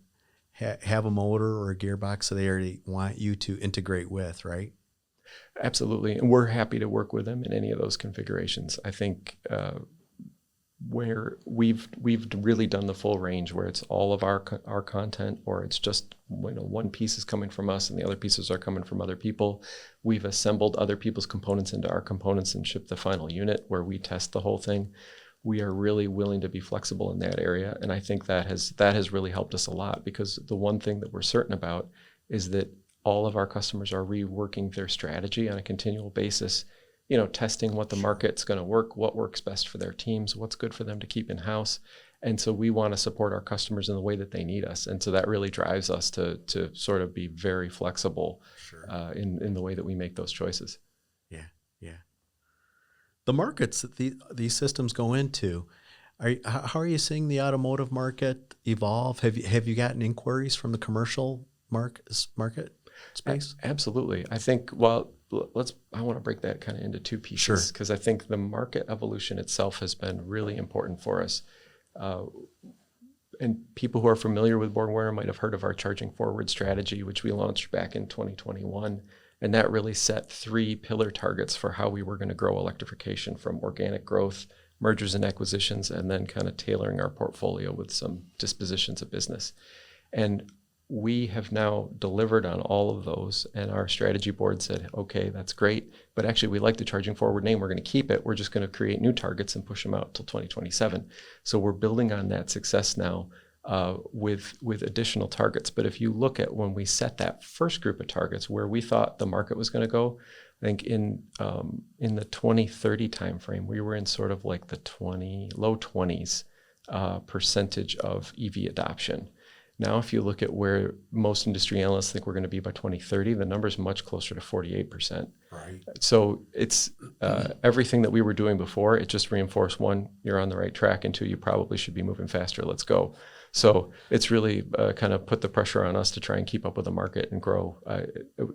have a motor or a gearbox, so they already want you to integrate with, right? Absolutely. And we're happy to work with them in any of those configurations. I think where we've really done the full range, where it's all of our content, or it's just one piece is coming from us and the other pieces are coming from other people. We've assembled other people's components into our components and shipped the final unit where we test the whole thing. We are really willing to be flexible in that area, and I think that has really helped us a lot, because the one thing that we're certain about is that all of our customers are reworking their strategy on a continual basis, testing what the market's going to work, what works best for their teams, what's good for them to keep in-house. And so we want to support our customers in the way that they need us. And so that really drives us to sort of be very flexible. Sure. In the way that we make those choices. Yeah. Yeah. The markets that these systems go into, how are you seeing the automotive market evolve? Have you gotten inquiries from the commercial market space? Absolutely. I think, well, I want to break that kind of into two pieces because I think the market evolution itself has been really important for us. And people who are familiar with BorgWarner might have heard of our charging forward strategy, which we launched back in 2021. And that really set 3 pillar targets for how we were going to grow electrification, from organic growth, mergers and acquisitions, and then kind of tailoring our portfolio with some dispositions of business. And we have now delivered on all of those, and our strategy board said, okay, that's great, but actually we like the charging forward name. We're going to keep it. We're just going to create new targets and push them out till 2027. So we're building on that success now with additional targets. But if you look at when we set that first group of targets, where we thought the market was going to go, I think in the 2030 timeframe, we were in sort of like the low 20s percentage of EV adoption. Now, if you look at where most industry analysts think we're going to be by 2030, the number is much closer to 48%. Right. So it's everything that we were doing before, it just reinforced, 1, you're on the right track, and 2, you probably should be moving faster. Let's go. So it's really kind of put the pressure on us to try and keep up with the market and grow.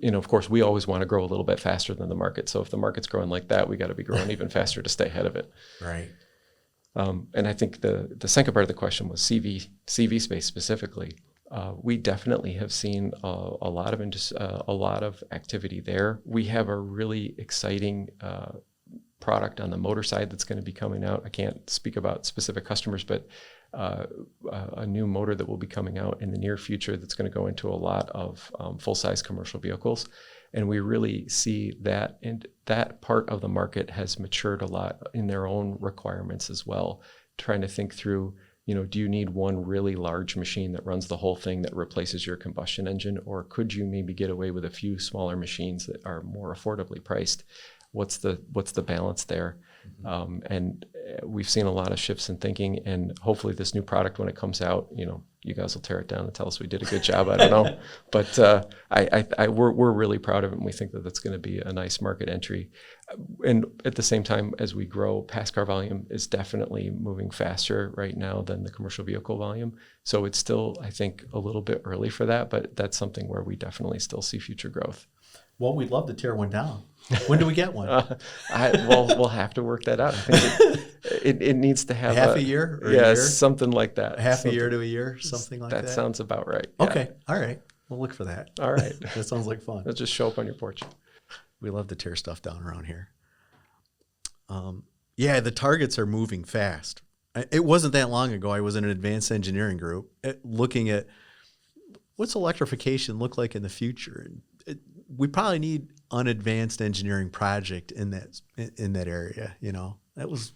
Of course, we always want to grow a little bit faster than the market. So if the market's growing like that, we got to be growing even faster to stay ahead of it. Right. And I think the second part of the question was CV space specifically. We definitely have seen a lot of activity there. We have a really exciting product on the motor side that's going to be coming out. I can't speak about specific customers, but a new motor that will be coming out in the near future that's going to go into a lot of full-size commercial vehicles. And we really see that, and that part of the market has matured a lot in their own requirements as well, trying to think through, do you need one really large machine that runs the whole thing that replaces your combustion engine, or could you maybe get away with a few smaller machines that are more affordably priced? What's the balance there? Mm-hmm. And we've seen a lot of shifts in thinking, and hopefully this new product, when it comes out, you guys will tear it down and tell us we did a good job. I don't know, but we're really proud of it, and we think that that's going to be a nice market entry. And at the same time, as we grow, pass car volume is definitely moving faster right now than the commercial vehicle volume. So it's still, I think, a little bit early for that, but that's something where we definitely still see future growth. Well, we'd love to tear one down. When do we get one? We'll have to work that out. I think it needs to have half a year or a year? Something like that. A year to a year, something like that. That sounds about right. Okay. Yeah. All right. We'll look for that. All right. That sounds like fun. Let's just show up on your porch. We love to tear stuff down around here. The targets are moving fast. It wasn't that long ago. I was in an advanced engineering group looking at what's electrification look like in the future. We probably need an advanced engineering project in that area. That was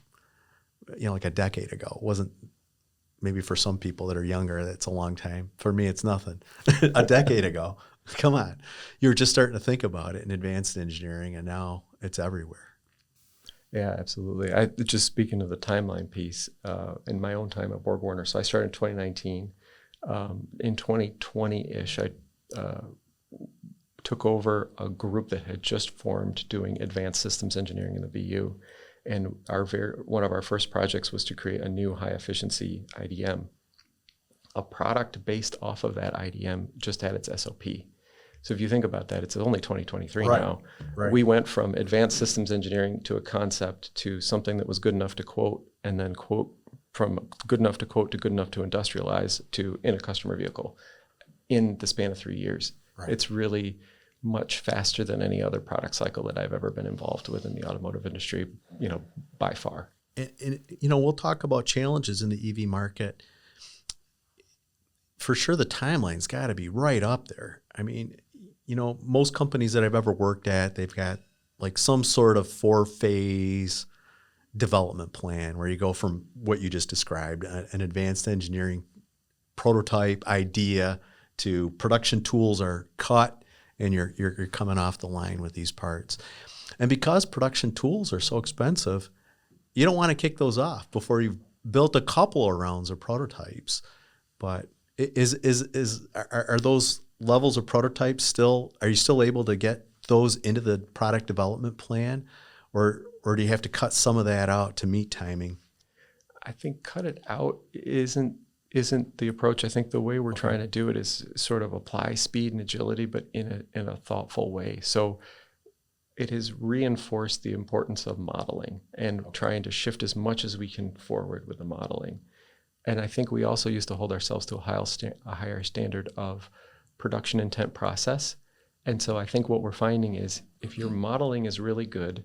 like a decade ago. It wasn't, maybe for some people that are younger, that's a long time. For me, it's nothing. A decade ago, come on, you were just starting to think about it in advanced engineering, and now it's everywhere. Yeah, absolutely. Just speaking of the timeline piece, in my own time at BorgWarner, so I started in 2019. In 2020-ish, I took over a group that had just formed doing advanced systems engineering in the BU. And one of our first projects was to create a new high-efficiency IDM. A product based off of that IDM just had its SOP. So if you think about that, it's only 2023 now. Right. We went from advanced systems engineering to a concept to something that was good enough to quote, and then quote from good enough to quote to good enough to industrialize to in a customer vehicle in the span of 3 years. Right. It's really much faster than any other product cycle that I've ever been involved with in the automotive industry, by far. And we'll talk about challenges in the EV market. For sure, the timeline's got to be right up there. I mean, most companies that I've ever worked at, they've got like some sort of 4-phase development plan where you go from what you just described, an advanced engineering prototype idea, to production tools are cut and you're coming off the line with these parts. And because production tools are so expensive, you don't want to kick those off before you've built a couple of rounds of prototypes. But are those levels of prototypes are you still able to get those into the product development plan? or do you have to cut some of that out to meet timing? I think cut it out isn't the approach. I think the way we're trying to do it is sort of apply speed and agility, but in a thoughtful way. So it has reinforced the importance of modeling and trying to shift as much as we can forward with the modeling. And I think we also used to hold ourselves to a higher standard of production intent process. And so I think what we're finding is if your modeling is really good,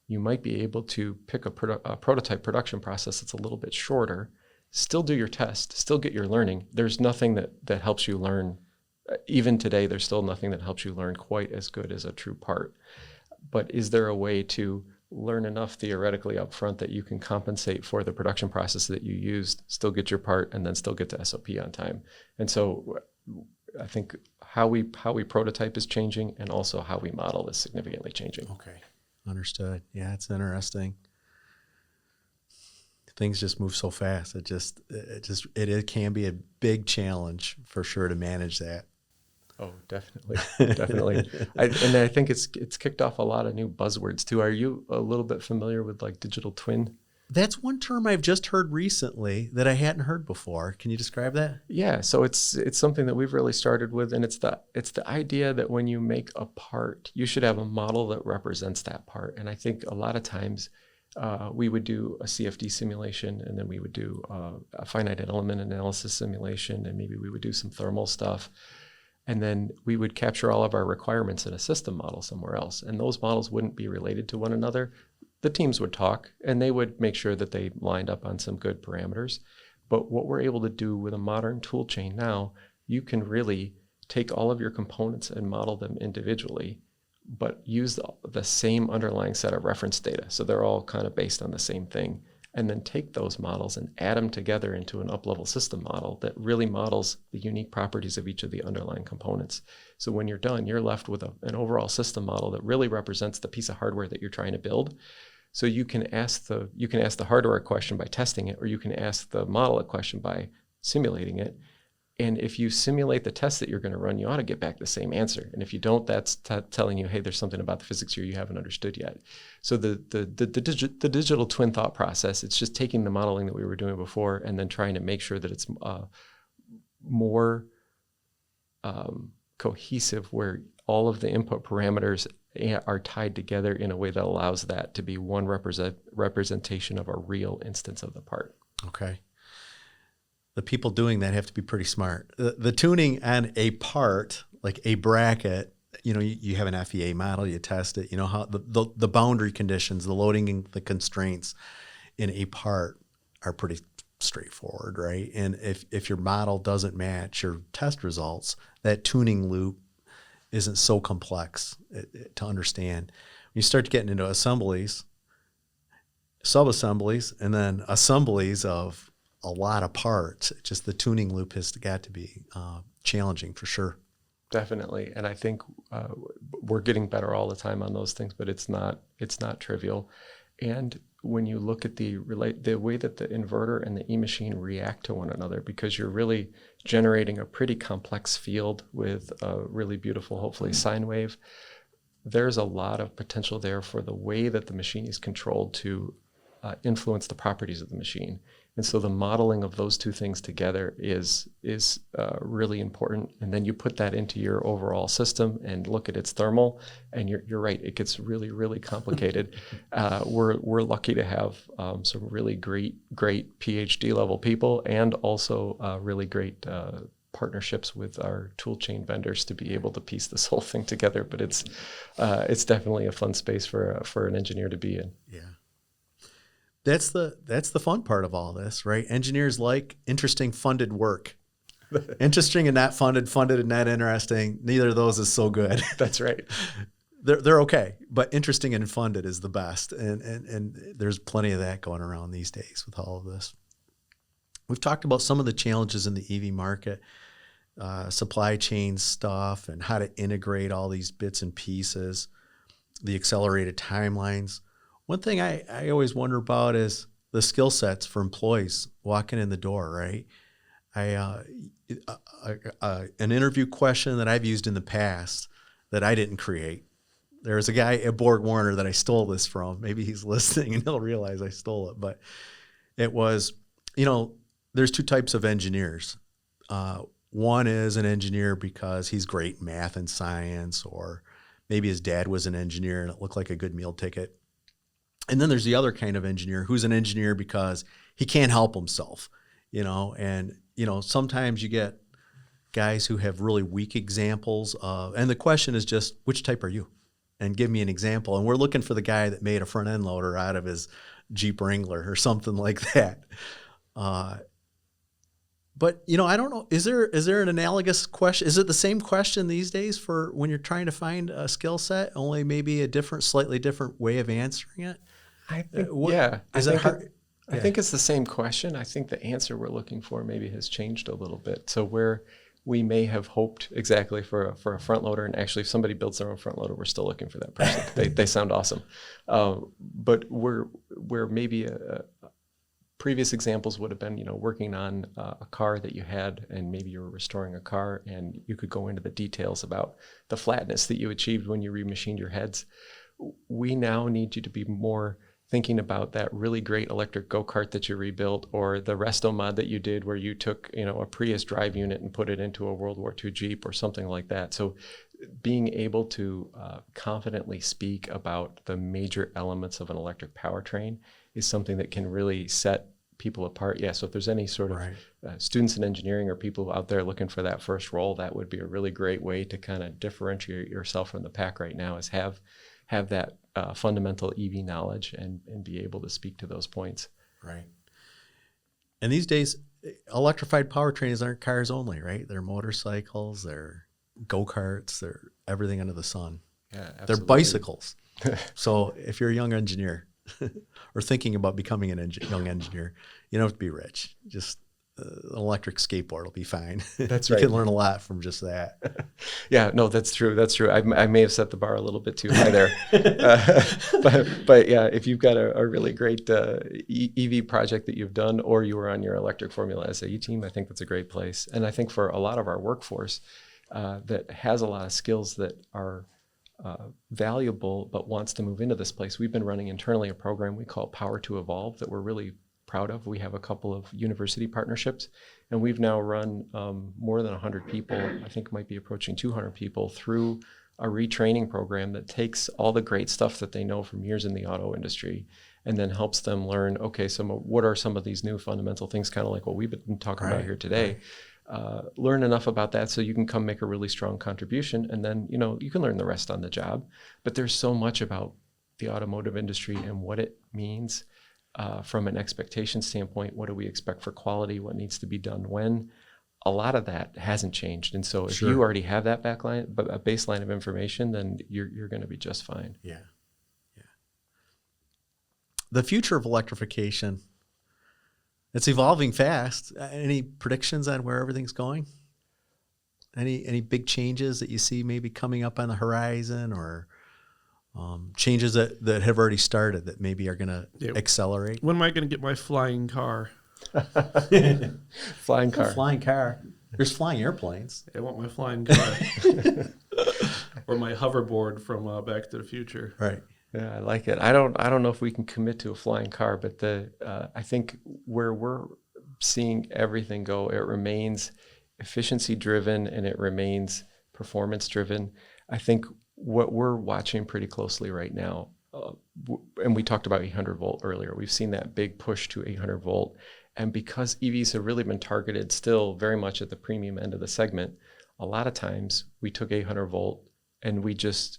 you might be able to pick a prototype production process that's a little bit shorter, still do your test, still get your learning. There's nothing that helps you learn. Even today, there's still nothing that helps you learn quite as good as a true part. But is there a way to learn enough theoretically up front that you can compensate for the production process that you used, still get your part, and then still get to SOP on time? And so I think how we prototype is changing, and also how we model is significantly changing. Okay, understood. Yeah, it's interesting. Things just move so fast. It can be a big challenge for sure to manage that. Oh, definitely, definitely. And I think it's kicked off a lot of new buzzwords too. Are you a little bit familiar with like digital twin? That's one term I've just heard recently that I hadn't heard before. Can you describe that? Yeah, so it's something that we've really started with, and it's the idea that when you make a part, you should have a model that represents that part. And I think a lot of times we would do a CFD simulation, and then we would do a finite element analysis simulation, and maybe we would do some thermal stuff. And then we would capture all of our requirements in a system model somewhere else. And those models wouldn't be related to one another. The teams would talk, and they would make sure that they lined up on some good parameters. But what we're able to do with a modern tool chain now, you can really take all of your components and model them individually, but use the same underlying set of reference data. So they're all kind of based on the same thing. And then take those models and add them together into an up-level system model that really models the unique properties of each of the underlying components. So when you're done, you're left with an overall system model that really represents the piece of hardware that you're trying to build. So you can ask the hardware a question by testing it, or you can ask the model a question by simulating it. And if you simulate the test that you're going to run, you ought to get back the same answer. And if you don't, that's telling you, hey, there's something about the physics here you haven't understood yet. So the digital twin thought process, it's just taking the modeling that we were doing before and then trying to make sure that it's more cohesive, where all of the input parameters are tied together in a way that allows that to be one representation of a real instance of the part. Okay. The people doing that have to be pretty smart. The tuning on a part, like a bracket, you have an FEA model, you test it, how the boundary conditions, the loading and the constraints in a part are pretty straightforward, right? And if your model doesn't match your test results, that tuning loop isn't so complex to understand. When you start getting into assemblies, sub-assemblies, and then assemblies of a lot of parts, just the tuning loop has got to be challenging for sure. Definitely, and I think we're getting better all the time on those things, but it's not trivial. And when you look at the way that the inverter and the e-machine react to one another, because you're really generating a pretty complex field with a really beautiful, hopefully, sine wave, there's a lot of potential there for the way that the machine is controlled to influence the properties of the machine. And so the modeling of those two things together is really important. And then you put that into your overall system and look at its thermal, and you're right, it gets really, really complicated. We're lucky to have some really great PhD level people, and also really great partnerships with our tool chain vendors to be able to piece this whole thing together. But it's definitely a fun space for an engineer to be in. Yeah. That's the fun part of all this, right? Engineers like interesting funded work. Interesting and not funded and not interesting. Neither of those is so good. That's right. They're okay, but interesting and funded is the best. And there's plenty of that going around these days with all of this. We've talked about some of the challenges in the EV market, supply chain stuff, and how to integrate all these bits and pieces, the accelerated timelines. One thing I always wonder about is the skill sets for employees walking in the door, right? An interview question that I've used in the past that I didn't create, There's a guy at BorgWarner that I stole this from. Maybe he's listening and he'll realize I stole it. But it was, there's two types of engineers. One is an engineer because he's great in math and science, or maybe his dad was an engineer and it looked like a good meal ticket. And then there's the other kind of engineer who's an engineer because he can't help himself, and, sometimes you get guys who have really weak examples of, and the question is just, which type are you? And give me an example. And we're looking for the guy that made a front end loader out of his Jeep Wrangler or something like that. But, I don't know, is there an analogous question? Is it the same question these days for when you're trying to find a skill set, only maybe a slightly different way of answering it? I think, I think it's the same question. I think the answer we're looking for maybe has changed a little bit. So where we may have hoped exactly for a front loader, and actually if somebody builds their own front loader, we're still looking for that person. They sound awesome. But where maybe previous examples would have been, working on a car that you had, and maybe you were restoring a car, and you could go into the details about the flatness that you achieved when you remachined your heads. We now need you to be more thinking about that really great electric go-kart that you rebuilt, or the resto mod that you did where you took, a Prius drive unit and put it into a World War II Jeep or something like that. So being able to confidently speak about the major elements of an electric powertrain is something that can really set people apart. Yeah, so if there's any sort of students in engineering or people out there looking for that first role, that would be a really great way to kind of differentiate yourself from the pack right now, is have that fundamental EV knowledge and be able to speak to those points. Right. And these days, electrified powertrains aren't cars only, right? They're motorcycles, they're go-karts, they're everything under the sun. Yeah, absolutely. They're bicycles. So if you're a young engineer or thinking about becoming a young engineer, you don't have to be rich. Just an electric skateboard will be fine. That's you right. can learn a lot from just that. Yeah, no, that's true. That's true. I may have set the bar a little bit too high there. But yeah, if you've got a really great EV project that you've done, or you were on your electric Formula SAE team, I think that's a great place. And I think for a lot of our workforce that has a lot of skills that are valuable but wants to move into this place, we've been running internally a program we call Power to Evolve that we're really proud of. We have a couple of university partnerships, and we've now run more than 100 people, I think might be approaching 200 people, through a retraining program that takes all the great stuff that they know from years in the auto industry and then helps them learn, okay, so what are some of these new fundamental things, kind of like what we've been talking about here today. Learn enough about that so you can come make a really strong contribution, and then you can learn the rest on the job. But there's so much about the automotive industry and what it means from an expectation standpoint. What do we expect for quality? What needs to be done when? A lot of that hasn't changed. And so if you already have that a baseline of information, then you're going to be just fine. Yeah. The future of electrification, it's evolving fast. Any predictions on where everything's going? Any big changes that you see maybe coming up on the horizon, or changes that have already started that maybe are going to accelerate? When am I going to get my flying car? Flying car. Flying car. There's flying airplanes. I want my flying car. Or my hoverboard from Back to the Future. Right. Yeah, I like it. I don't know if we can commit to a flying car, but I think where we're seeing everything go, it remains efficiency driven and it remains performance driven. I think what we're watching pretty closely right now, and we talked about 800 volt earlier, we've seen that big push to 800 volt. And because EVs have really been targeted still very much at the premium end of the segment, a lot of times we took 800 volt and we just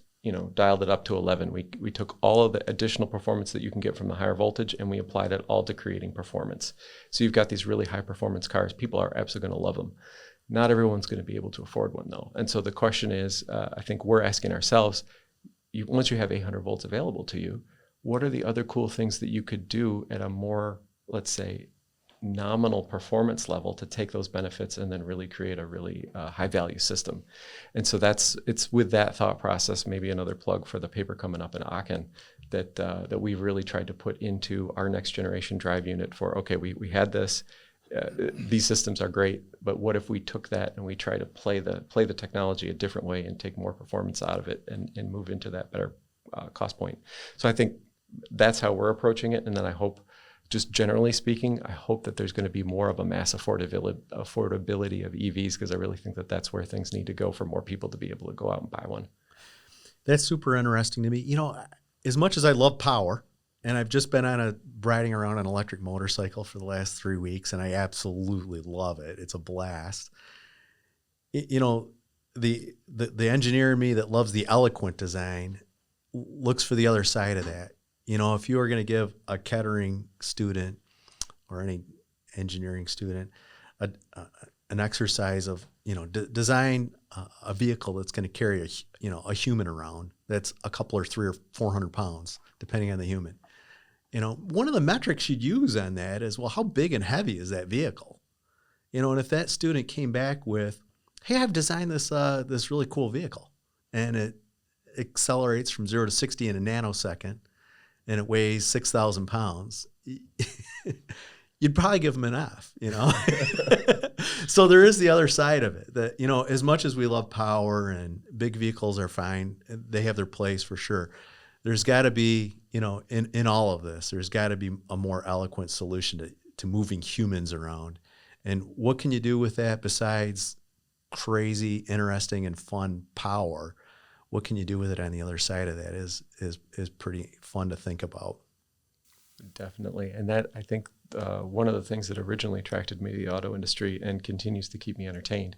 dialed it up to 11. We took all of the additional performance that you can get from the higher voltage and we applied it all to creating performance. So you've got these really high performance cars. People are absolutely going to love them. Not everyone's going to be able to afford one though. And so the question is, I think we're asking ourselves, once you have 800 volts available to you, what are the other cool things that you could do at a more, let's say, nominal performance level to take those benefits and then really create a really high value system? And so it's with that thought process, maybe another plug for the paper coming up in Aachen, that we've really tried to put into our next generation drive unit for, okay, we had this, these systems are great, but what if we took that and we try to play the technology a different way and take more performance out of it and move into that better cost point? So I think that's how we're approaching it. And then I hope, just generally speaking, I hope that there's going to be more of a mass affordability of EVs, because I really think that that's where things need to go for more people to be able to go out and buy one. That's super interesting to me. You know, as much as I love power, and I've just been riding around an electric motorcycle for the last 3 weeks, and I absolutely love it. It's a blast. You know, the engineer in me that loves the eloquent design looks for the other side of that. You know, if you are going to give a Kettering student or any engineering student an exercise of, you know, design a vehicle that's going to carry a human around that's a couple or 300 or 400 pounds, depending on the human. You know, one of the metrics you'd use on that is, well, how big and heavy is that vehicle? You know, and if that student came back with, hey, I've designed this really cool vehicle, and it accelerates from 0 to 60 in a nanosecond, and it weighs 6,000 pounds, you'd probably give them an F, you know? So there is the other side of it that, you know, as much as we love power and big vehicles are fine, they have their place for sure. There's got to be, you know, in all of this, there's got to be a more eloquent solution to moving humans around. And what can you do with that besides crazy, interesting, and fun power? What can you do with it on the other side of that is pretty fun to think about. Definitely. And that, I think, one of the things that originally attracted me to the auto industry and continues to keep me entertained,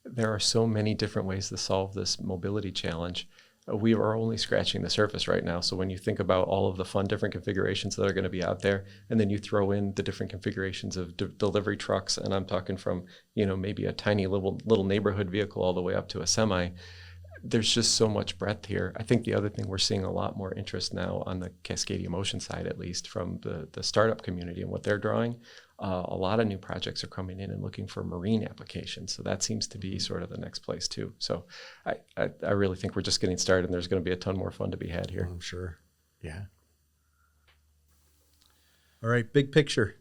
there are so many different ways to solve this mobility challenge. We are only scratching the surface right now. So when you think about all of the fun different configurations that are going to be out there, and then you throw in the different configurations of delivery trucks, and I'm talking from, you know, maybe a tiny little neighborhood vehicle all the way up to a semi, there's just so much breadth here. I think the other thing, we're seeing a lot more interest now on the Cascadia Motion side, at least from the startup community and what they're drawing. A lot of new projects are coming in and looking for marine applications. So that seems to be sort of the next place too. So I really think we're just getting started, and there's going to be a ton more fun to be had here. I'm sure. Yeah. All right, big picture.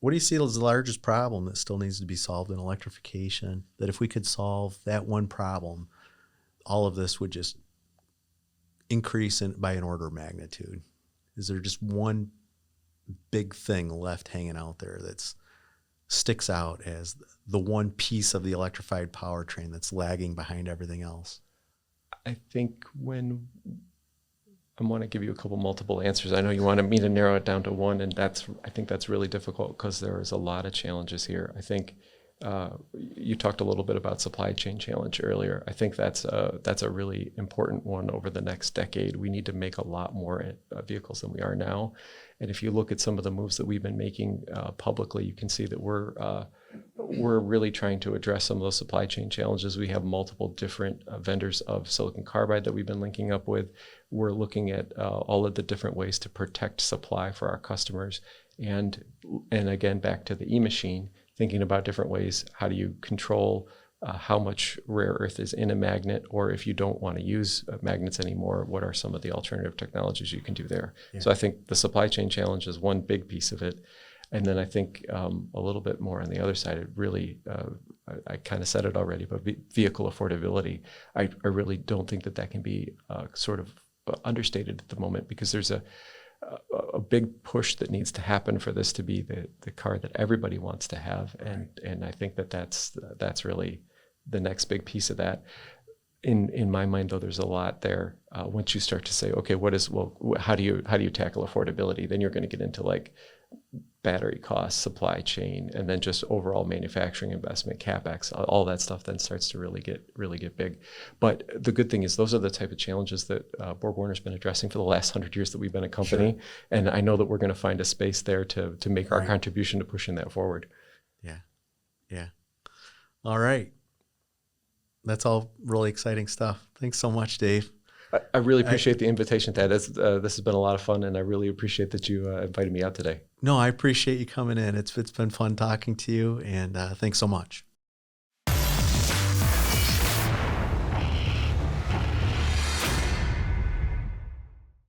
What do you see as the largest problem that still needs to be solved in electrification? That if we could solve that one problem, all of this would just increase by an order of magnitude? Is there just one big thing left hanging out there that sticks out as the one piece of the electrified powertrain that's lagging behind everything else? I think when I want to give you a couple multiple answers. I know you wanted me to narrow it down to one, and I think that's really difficult because there is a lot of challenges here. I think you talked a little bit about supply chain challenge earlier. I think that's a really important one over the next decade. We need to make a lot more vehicles than we are now. And if you look at some of the moves that we've been making publicly, you can see that we're really trying to address some of those supply chain challenges. We have multiple different vendors of silicon carbide that we've been linking up with. We're looking at all of the different ways to protect supply for our customers. And again, back to the e-machine, thinking about different ways. How do you control how much rare earth is in a magnet, or if you don't want to use magnets anymore, what are some of the alternative technologies you can do there? Yeah. So I think the supply chain challenge is one big piece of it. And then I think a little bit more on the other side, it really, I kind of said it already, but vehicle affordability, I really don't think that can be sort of understated at the moment, because there's a big push that needs to happen for this to be the car that everybody wants to have. And I think that's really the next big piece of that. In my mind, though, there's a lot there. Once you start to say, okay, how do you tackle affordability? Then you're going to get into like battery costs, supply chain, and then just overall manufacturing investment, CapEx, all that stuff then starts to really get big. But the good thing is those are the type of challenges that BorgWarner's been addressing for the last 100 years that we've been a company. Sure. And I know that we're going to find a space there to make our contribution to pushing that forward. Yeah. All right. That's all really exciting stuff. Thanks so much, Dave. I really appreciate the invitation, Ted. This has been a lot of fun, and I really appreciate that you invited me out today. No, I appreciate you coming in. It's been fun talking to you, and thanks so much.